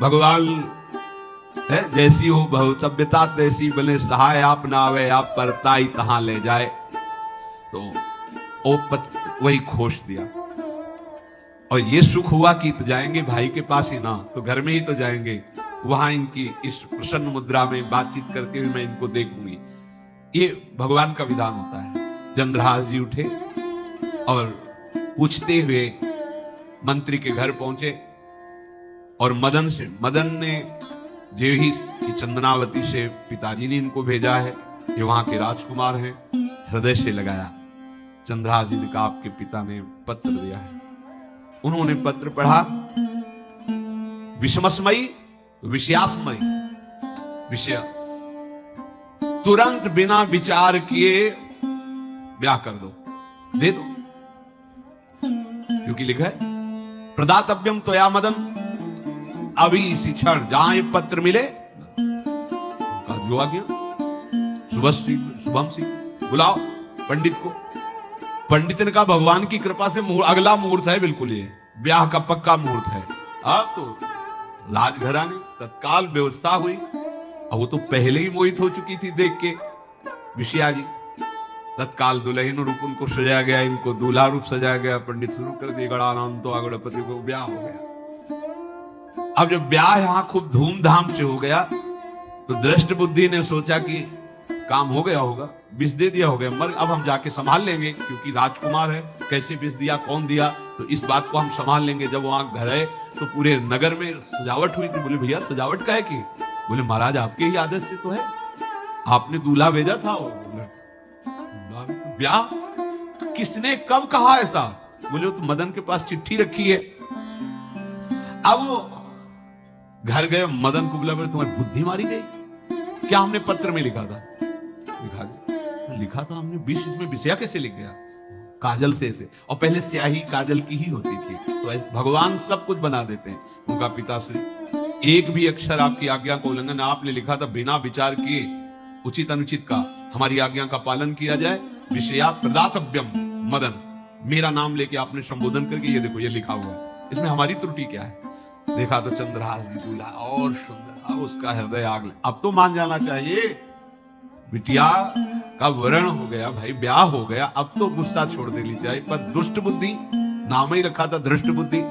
भगवान है, जैसी हो बहुतव्यता तैसी बने सहाय, आप ना आवे आप परताई तहां ले जाए। तो ओ वही खोश दिया, और ये सुख हुआ कि तो जाएंगे भाई के पास ही ना, तो घर में ही तो जाएंगे, वहां इनकी इस प्रसन्न मुद्रा में बातचीत करते हुए मैं इनको देखूंगी। ये भगवान का विधान होता है। चंद्रहास जी उठे और पूछते हुए मंत्री के घर पहुंचे, और मदन ने जे ही कि चंदनावती से पिताजी ने इनको भेजा है, ये वहां के राजकुमार हैं, हृदय से लगाया। चंद्रहास जी ने कहा आपके पिता ने पत्र दिया है। उन्होंने पत्र पढ़ा, विषमस्मयी विषयास्मयी, विषय तुरंत बिना विचार किए ब्याह कर दो, दे दो, क्योंकि लिखा है प्रदातव्यम त्वया मदन, अभी इसी क्षण जहां ये पत्र मिले जो आ गया, शुभम सिंह बुलाओ पंडित को। पंडित ने कहा भगवान की कृपा से अगला मुहूर्त है, बिल्कुल ये ब्याह का पक्का मुहूर्त है। अब तो राजघराने तत्काल व्यवस्था हुई, और वो तो पहले ही मोहित हो चुकी थी देख के विषया जी। तत्काल दुल्हन रूप उनको सजाया गया, इनको दूल्हा रूप सजाया गया, पंडित शुरू कर दिए गणानंद तो गणपति को ब्याह हो गया। अब जब ब्याह यहां खूब धूमधाम से हो गया तो दृष्ट बुद्धि ने सोचा कि काम हो गया होगा, विष दे दिया होगा, मर अब हम जाके संभाल लेंगे, क्योंकि राजकुमार है, कैसे विष दिया, कौन दिया, तो इस बात को हम संभाल लेंगे। जब वहां घर है तो पूरे नगर में सजावट हुई थी। बोले भैया सजावट का है की? बोले महाराज आपके ही आदेश से तो है, आपने दूल्हा भेजा था। ब्याह किसने कब कहा ऐसा? बोले तो मदन के पास चिट्ठी रखी है। अब वो घर गए, मदन को बोला, तुम्हारी बुद्धि मारी गई क्या? हमने पत्र में लिखा था। लिखा था हमने, विष इसमें विषया कैसे लिख गया? काजल से ऐसे, और पहले स्याही काजल की ही होती थी, तो ऐसे भगवान सब कुछ बना देते हैं। उनका पिताश्री एक भी अक्षर आपकी आज्ञा को उल्लंघन, आपने लिखा था बिना विचार किए उचित अनुचित का हमारी आज्ञा का पालन किया जाए। विषया प्रदातव्यम मदन, मेरा नाम लेके आपने संबोधन करके ये देखो ये लिखा हुआ है, इसमें हमारी त्रुटि क्या है? देखा तो चंद्रहास जी दूल्हा और सुंदर, अब उसका हृदय आग लगा। अब तो मान जाना चाहिए बिटिया का वरण हो गया भाई, ब्याह हो गया, अब तो गुस्सा छोड़ देनी चाहिए। पर दुष्ट बुद्धि, नाम ही रखा था दृष्ट बुद्धि,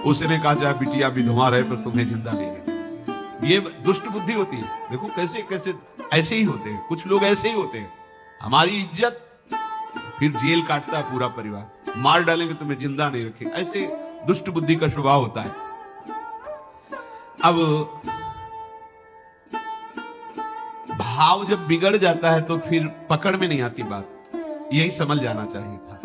उसने कहा चाहे बिटिया विधवा रहे पर तुम्हें जिंदा नहीं रखेंगे। ये दुष्ट बुद्धि होती है। देखो कैसे कैसे ऐसे ही होते हैं, कुछ लोग ऐसे ही होते हैं, हमारी इज्जत, फिर जेल काटता है पूरा परिवार, मार डालेंगे तुम्हें जिंदा नहीं रखेंगे, ऐसे दुष्ट बुद्धि का स्वभाव होता है। अब भाव जब बिगड़ जाता है तो फिर पकड़ में नहीं आती बात, यही समझ जाना चाहिए था।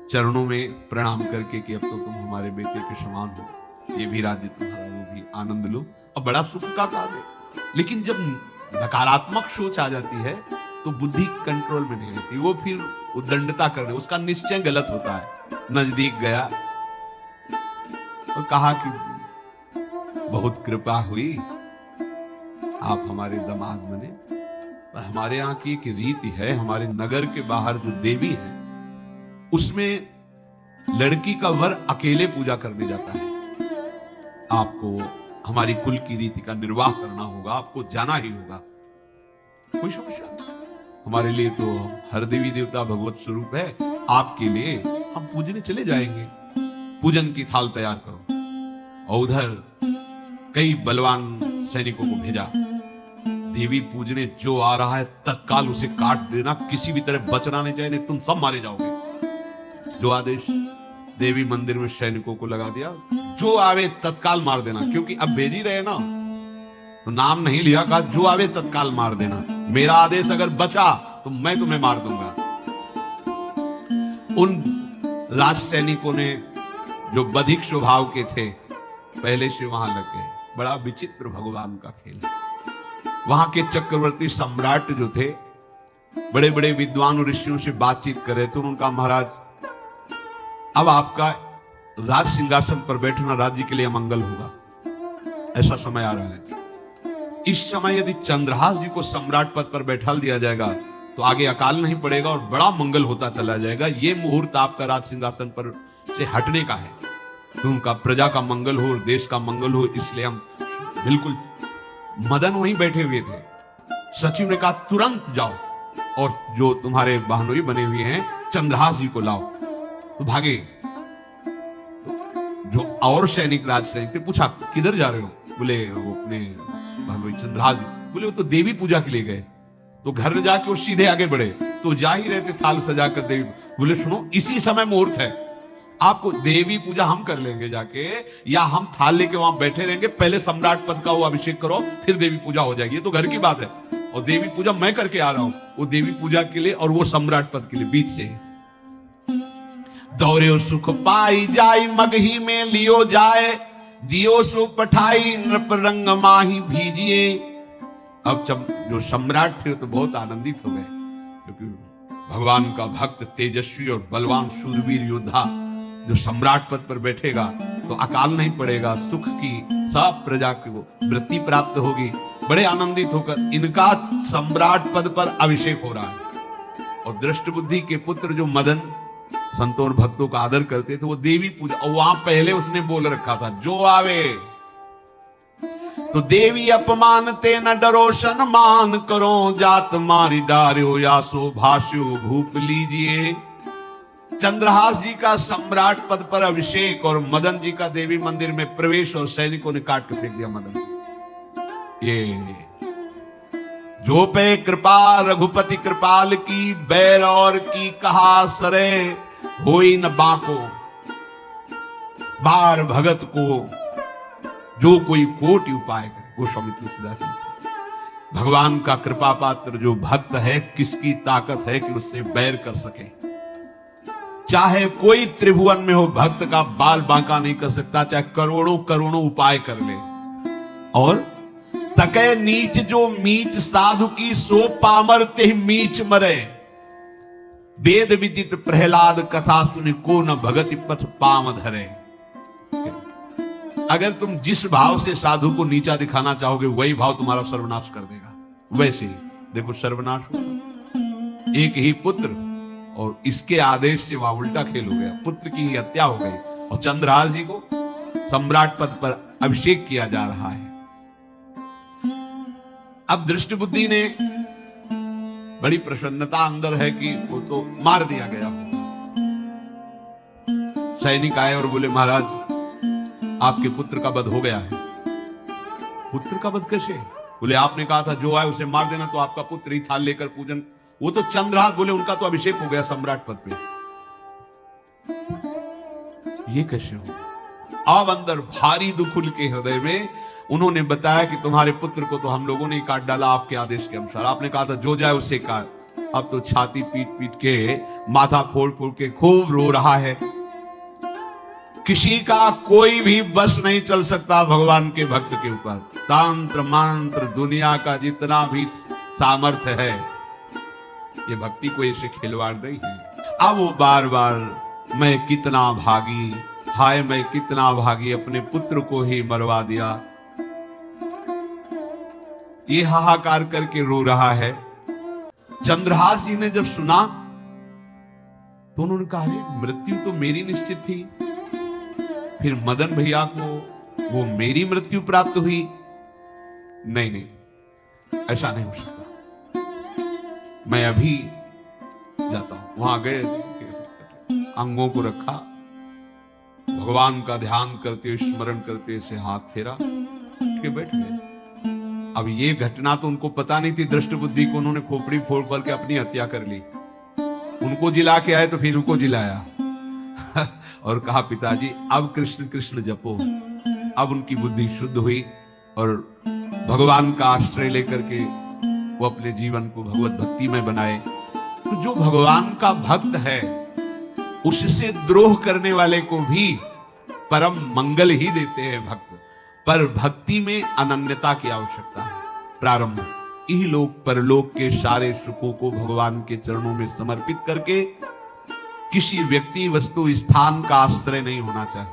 चरणों में प्रणाम करके कि अब तो तुम हमारे बेटे के समान हो, ये भी राज्य तुम्हारा, वो भी आनंद लो, और बड़ा सुख का कार्य है। लेकिन जब नकारात्मक सोच आ जाती है तो बुद्धि कंट्रोल में नहीं रहती, वो फिर उद्दंडता करने, उसका निश्चय गलत होता है। नजदीक गया और कहा कि बहुत कृपा हुई, आप हमारे दामाद बने, पर हमारे यहाँ की एक रीति है, हमारे नगर के बाहर जो देवी है उसमें लड़की का वर अकेले पूजा करने जाता है। आपको हमारी कुल की रीति का निर्वाह करना होगा, आपको जाना ही होगा। कोई समस्या नहीं, हमारे लिए तो हर देवी देवता भगवत स्वरूप है, आपके लिए हम पूजने चले जाएंगे, पूजन की थाल तैयार करो। और उधर कई बलवान सैनिकों को भेजा, देवी पूजने जो आ रहा है तत्काल उसे काट देना, किसी भी तरह बचना नहीं चाहिए, नहीं तुम सब मारे जाओगे। जो आदेश देवी मंदिर में सैनिकों को लगा दिया, जो आवे तत्काल मार देना, क्योंकि अब भेज ही रहे ना, तो नाम नहीं लिया, कहा जो आवे तत्काल मार देना, मेरा आदेश अगर बचा तो मैं तुम्हें मार दूंगा। उन राज सैनिकों ने जो बधिक स्वभाव के थे पहले से वहां लग गए। बड़ा विचित्र भगवान का खेल। वहां के चक्रवर्ती सम्राट जो थे बड़े बड़े विद्वान ऋषियों से बातचीत कर रहे थे, उनका महाराज अब आपका राज सिंहासन पर बैठना राज्य के लिए अमंगल होगा, ऐसा समय आ रहा है। इस समय यदि चंद्रहास जी को सम्राट पद पर बैठा दिया जाएगा तो आगे अकाल नहीं पड़ेगा और बड़ा मंगल होता चला जाएगा। ये मुहूर्त आपका राज सिंहासन पर से हटने का है, तो उनका प्रजा का मंगल हो और देश का मंगल हो, इसलिए हम बिल्कुल। मदन वहीं बैठे हुए थे, सचिव ने कहा तुरंत जाओ और जो तुम्हारे बहनोई बने हुए हैं चंद्रहास जी को लाओ। तो भागे। जो और सैनिक राज सैनिक थे, पूछा किधर जा रहे हो? बोले वो अपने बहनोई चंद्रहास जी। बोले वो तो देवी पूजा के लिए गए। तो घर में जाके वो सीधे आगे बढ़े, तो जा ही रहे थे थाल सजाकर देवी। बोले सुनो इसी समय मुहूर्त है, आपको देवी पूजा हम कर लेंगे जाके, या हम थाल लेके वहां बैठे रहेंगे, पहले सम्राट पद का वो अभिषेक करो फिर देवी पूजा हो जाएगी। ये तो घर की बात है, और देवी पूजा मैं करके आ रहा हूं, वो देवी पूजा के लिए और वो सम्राट पद के लिए बीच से। दौरे सुख पाई जाई मगही में लियो जाए, दियो सो पठाई नृप रंग माही भीजिए। अब जब जो सम्राट थे तो बहुत आनंदित हो गए, क्योंकि भगवान का भक्त तेजस्वी और बलवान शूरवीर योद्धा जो सम्राट पद पर बैठेगा तो अकाल नहीं पड़ेगा, सुख की सब प्रजा को वृत्ति प्राप्त होगी। बड़े आनंदित होकर इनका सम्राट पद पर अभिषेक हो रहा है। और दृष्ट बुद्धि के पुत्र जो मदन संतों और भक्तों का आदर करते थे, वो देवी पूजा, और वहां पहले उसने बोल रखा था जो आवे तो देवी अपमान ते न डरो सम्मान करो, जात मारी डार्यो या सो भाष्यो भूप लीजिए। चंद्रहास जी का सम्राट पद पर अभिषेक और मदन जी का देवी मंदिर में प्रवेश, और सैनिकों ने काट के फेंक दिया मदन। ये जो पे कृपा रघुपति कृपाल की, बैर और की कहा सरे, होई न बाको। बार भगत को जो कोई कोटि उपाय करे। गोस्वामी तुलसीदास जी, भगवान का कृपा पात्र जो भक्त है, किसकी ताकत है कि उससे बैर कर सके। चाहे कोई त्रिभुवन में हो, भक्त का बाल बांका नहीं कर सकता, चाहे करोड़ों करोड़ों उपाय कर ले। और तके नीच जो मीच साधु की, सो पामर ते मीच मरे। वेद विदित प्रहलाद कथा सुनि, को न भगति पथ पाम धरे। अगर तुम जिस भाव से साधु को नीचा दिखाना चाहोगे, वही भाव तुम्हारा सर्वनाश कर देगा। वैसे ही देखो सर्वनाश हुआ। एक ही पुत्र, और इसके आदेश से वह उल्टा खेल हो गया, पुत्र की ही हत्या हो गई और चंद्रहास जी को सम्राट पद पर अभिषेक किया जा रहा है। अब दृष्टि बुद्धि ने बड़ी प्रसन्नता अंदर है कि वो तो मार दिया गया। सैनिक आए और बोले, महाराज आपके पुत्र का वध हो गया है। पुत्र का वध कैसे? बोले आपने कहा था जो आए उसे मार देना, तो आपका पुत्र ही थाल लेकर पूजन। वो तो चंद्रहास, बोले उनका तो अभिषेक हो गया सम्राट पद पे। ये कैसे हो? अब अंदर भारी दुख उनके हृदय में। उन्होंने बताया कि तुम्हारे पुत्र को तो हम लोगों ने काट डाला आपके आदेश के अनुसार। आपने कहा था जो जाए उसे काट। अब तो छाती पीट पीट के, माथा फोड़ फोड़ के खूब रो रहा है। किसी का कोई भी बस नहीं चल सकता भगवान के भक्त के ऊपर। तंत्र मंत्र दुनिया का जितना भी सामर्थ्य है, ये भक्ति को ऐसे खिलवाड़ नहीं है। अब वो बार बार, मैं कितना भागी, हाय मैं कितना भागी, अपने पुत्र को ही मरवा दिया। ये हाहाकार करके रो रहा है। चंद्रहास जी ने जब सुना तो उन्होंने कहा, अरे मृत्यु तो मेरी निश्चित थी, फिर मदन भैया को वो मेरी मृत्यु प्राप्त हुई। नहीं नहीं, ऐसा नहीं हो सकता। मैं अभी जाता हूं। वहां गए, अंगों को रखा, भगवान का ध्यान करते, स्मरण करते से हाथ फेरा, उठ के बैठ गए। अब ये घटना तो उनको पता नहीं थी दृष्टि बुद्धि को। उन्होंने खोपड़ी फोड़ फोड़ के अपनी हत्या कर ली। उनको जिला के आए तो फिर उनको जिलाया और कहा, पिताजी अब कृष्ण कृष्ण जपो। अब उनकी बुद्धि शुद्ध हुई और भगवान का आश्रय लेकर के वो अपने जीवन को भगवत भक्ति में बनाए। तो जो भगवान का भक्त है, उससे द्रोह करने वाले को भी परम मंगल ही देते हैं भक्त। पर भक्ति में अनन्यता की आवश्यकता है। प्रारंभ इहलोक परलोक के सारे सुखों को भगवान के चरणों में समर्पित करके किसी व्यक्ति वस्तु स्थान का आश्रय नहीं होना चाहिए।